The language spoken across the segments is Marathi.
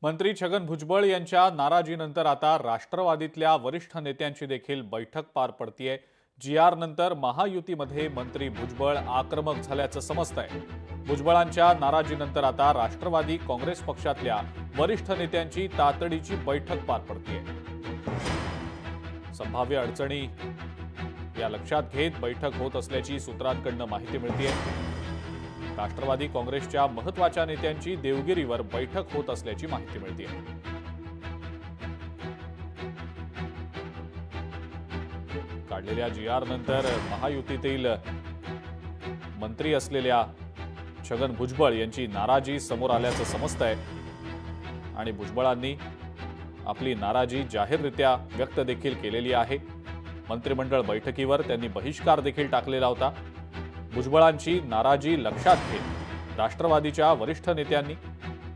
मंत्री छगन भुजबळ यांच्या नाराजीनंतर आता राष्ट्रवादीतल्या वरिष्ठ नेत्यांची देखील बैठक पार पडतीये। जी.आर. नंतर महायुतीमध्ये मंत्री भुजबळ आक्रमक झाल्याचं समजतंय। भुजबळांच्या नाराजीनंतर आता राष्ट्रवादी काँग्रेस पक्षातल्या वरिष्ठ नेत्यांची तातडीची बैठक पार पडतीये। संभाव्य अडचणी या लक्षात घेत बैठक होत असल्याची सूत्रांकडून माहिती मिळतेय। राष्ट्रवादी काँग्रेसच्या महत्त्वाच्या नेत्यांची देवगिरीवर बैठक होत असल्याची माहिती मिळते। काढलेल्या जी.आर. नंतर महायुतीतील मंत्री असलेल्या छगन भुजबळ यांची नाराजी समोर आल्याचं समजतंय आणि भुजबळांनी आपली नाराजी जाहीररित्या व्यक्त देखील केलेली आहे। मंत्रिमंडळ बैठकीवर त्यांनी बहिष्कार देखील टाकलेला होता। भुजबळांची नाराजी लक्षात घेत राष्ट्रवादीच्या वरिष्ठ नेत्यांनी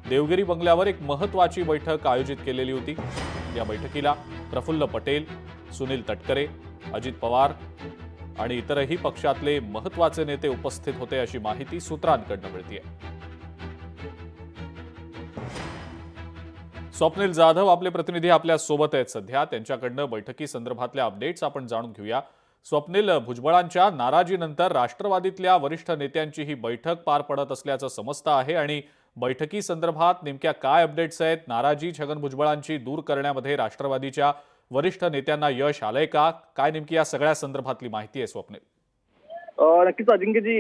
देवगिरी बंगल्यावर एक महत्त्वाची बैठक आयोजित केलेली होती। या बैठकीला प्रफुल्ल पटेल, सुनील तटकरे, अजित पवार आणि इतरही पक्षातले महत्त्वाचे नेते उपस्थित होते अशी माहिती सूत्रांकडून मिळतेय। स्वप्नील जाधव आपले प्रतिनिधी आपल्या सोबत आहेत सध्या, त्यांच्याकडून बैठकी संदर्भातल्या अपडेट्स आपण जाणून घेऊया। स्वप्नील, भुजबळांच्या नाराजीनंतर राष्ट्रवादीतल्या वरिष्ठ नेत्यांची ही बैठक पार पडत असल्याचं समजतं आहे आणि बैठकी संदर्भात नेमक्या काय अपडेट्स आहेत? नाराजी छगन भुजबळांची दूर करण्यामध्ये राष्ट्रवादीच्या वरिष्ठ नेत्यांना यश आलंय का? काय नेमकी या सगळ्या संदर्भातली माहिती आहे स्वप्नील? नक्कीच अजिंक्यजी,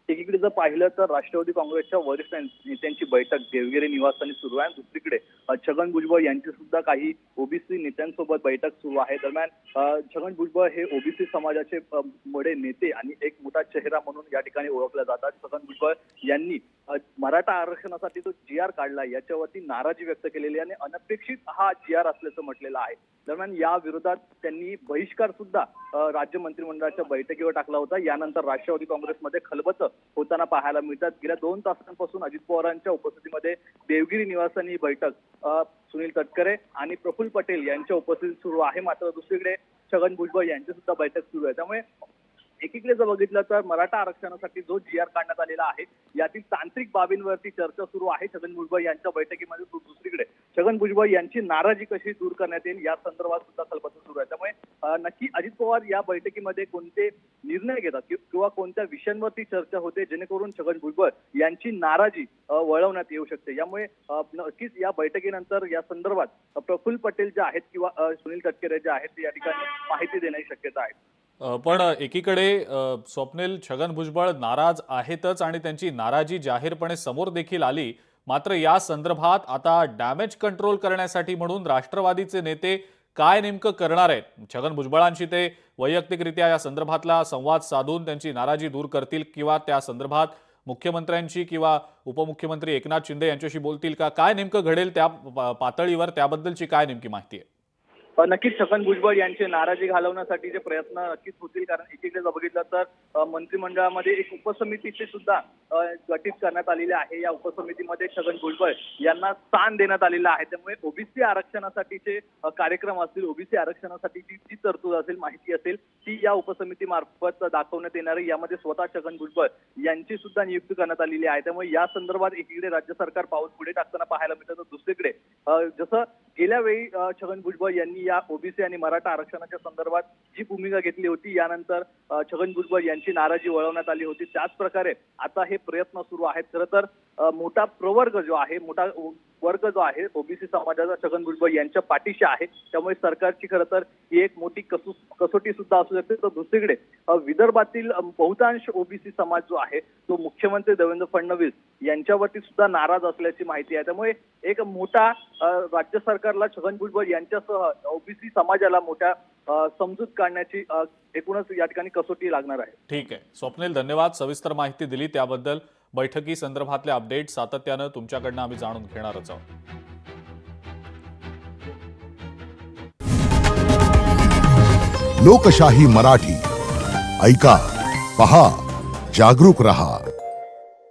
एकीकडे जर पाहिलं तर राष्ट्रवादी काँग्रेसच्या वरिष्ठ नेत्यांची बैठक देवगिरी निवासस्थानी सुरू आहे। दुसरीकडे छगन भुजबळ यांची सुद्धा काही ओबीसी नेत्यांसोबत बैठक सुरू आहे। दरम्यान छगन भुजबळ हे ओबीसी समाजाचे मोठे नेते आणि एक मोठा चेहरा म्हणून या ठिकाणी ओळखले जातात। छगन भुजबळ यांनी मराठा आरक्षणासाठी जो जी.आर. काढला याच्यावरती नाराजी व्यक्त केलेली आणि अनपेक्षित हा जी.आर. असल्याचं म्हटलेलं आहे। दरम्यान या विरोधात त्यांनी बहिष्कार सुद्धा राज्य मंत्रिमंडळाच्या बैठकीवर टाकला होता। यानंतर राष्ट्रवादी काँग्रेसमध्ये खलबतं होताना पाहायला मिळतात। गेल्या 2 तासांपासून अजित पवारांच्या उपस्थितीमध्ये देवगिरी निवासानी ही बैठक सुनील तटकरे आणि प्रफुल्ल पटेल यांच्या उपस्थितीत सुरू आहे। मात्र दुसरीकडे छगन भुजबळ यांची सुद्धा बैठक सुरू आहे। त्यामुळे एकीकडे जर बघितलं तर मराठा आरक्षणासाठी जो जी.आर. काढण्यात आलेला आहे यातील तांत्रिक बाबींवरती चर्चा सुरू आहे छगन भुजबळ यांच्या बैठकीमध्ये। दुसरीकडे छगन भुजबळ यांची नाराजी कशी दूर करण्यात येईल या संदर्भात सुद्धा खलबतं सुरू आहे। त्यामुळे नक्की अजित पवार या बैठकीमध्ये कोणते निर्णय घेतात किंवा कोणत्या विषयांवरती चर्चा होते जेणेकरून छगन भुजबळ यांची नाराजी वळवण्यात येऊ शकते। यामुळे नक्कीच या बैठकीनंतर या संदर्भात प्रफुल्ल पटेल जे आहेत किंवा सुनील तटकरे जे आहेत या ठिकाणी माहिती देण्याची शक्यता आहे। पण एकीकडे स्वप्नील, छगन भुजबळ नाराज आहेतच आणि त्यांची नाराजी जाहीरपणे समोर देखील आली। मात्र या संदर्भात आता डॅमेज कंट्रोल करण्यासाठी म्हणून राष्ट्रवादीचे नेते काय नेमकं करणार आहेत? छगन भुजबळांशी ते वैयक्तिकरित्या या संदर्भातला संवाद साधून त्यांची नाराजी दूर करतील किंवा त्या संदर्भात मुख्यमंत्र्यांशी किंवा उपमुख्यमंत्री एकनाथ शिंदे यांच्याशी बोलतील का? काय नेमकं घडेल त्या पातळीवर? त्याबद्दलची काय नेमकी माहिती आहे? नक्कीच छगन भुजबळ यांची नाराजी घालवण्यासाठीचे प्रयत्न नक्कीच होतील। कारण एकीकडे जर बघितलं तर मंत्रिमंडळामध्ये एक उपसमितीचे सुद्धा गठीत करण्यात आलेले आहे। या उपसमितीमध्ये छगन भुजबळ यांना स्थान देण्यात आलेलं आहे। त्यामुळे ओबीसी आरक्षणासाठीचे कार्यक्रम असतील, ओबीसी आरक्षणासाठीची जी तरतूद असेल, माहिती असेल ती या उपसमितीमार्फत दाखवण्यात येणार आहे। यामध्ये स्वतः छगन भुजबळ यांची सुद्धा नियुक्ती करण्यात आलेली आहे। त्यामुळे या संदर्भात एकीकडे राज्य सरकार पाऊल पुढे टाकताना पाहायला मिळतं, तर दुसरीकडे जसं गेल्या वेळी छगन भुजबळ यांनी या ओबीसी आणि मराठा आरक्षणाच्या संदर्भात जी भूमिका घेतली होती यानंतर छगन भुजबळ यांची नाराजी वळवण्यात आली होती। त्याच प्रकारे आता हे प्रयत्न सुरू आहेत। खरं तर मोठा प्रवर्ग जो आहे, मोठा वर्ग जो आहे ओबीसी समाजाचा छगन भुजबळ यांच्या पाठीशी आहे। त्यामुळे सरकारची खरं तर ही एक मोठी कसोटी सुद्धा असू शकते। तर दुसरीकडे विदर्भातील बहुतांश ओबीसी समाज जो आहे तो मुख्यमंत्री देवेंद्र फडणवीस यांच्यावरती सुद्धा नाराज असल्याची माहिती आहे। त्यामुळे एक मोठा राज्य सरकारला छगन भुजबळ यांच्यासह ओबीसी समाजाला मोठ्या समजूत काढण्याची एकूणच या ठिकाणी कसोटी लागणार आहे। ठीक आहे स्वप्नील, धन्यवाद सविस्तर माहिती दिली त्याबद्दल। बैठकी संदर्भातले अपडेट सातत्यानं तुमच्याकडनं आम्ही जाणून घेणारच आहोत। लोकशाही मराठी ऐका, पहा, जागरूक रहा।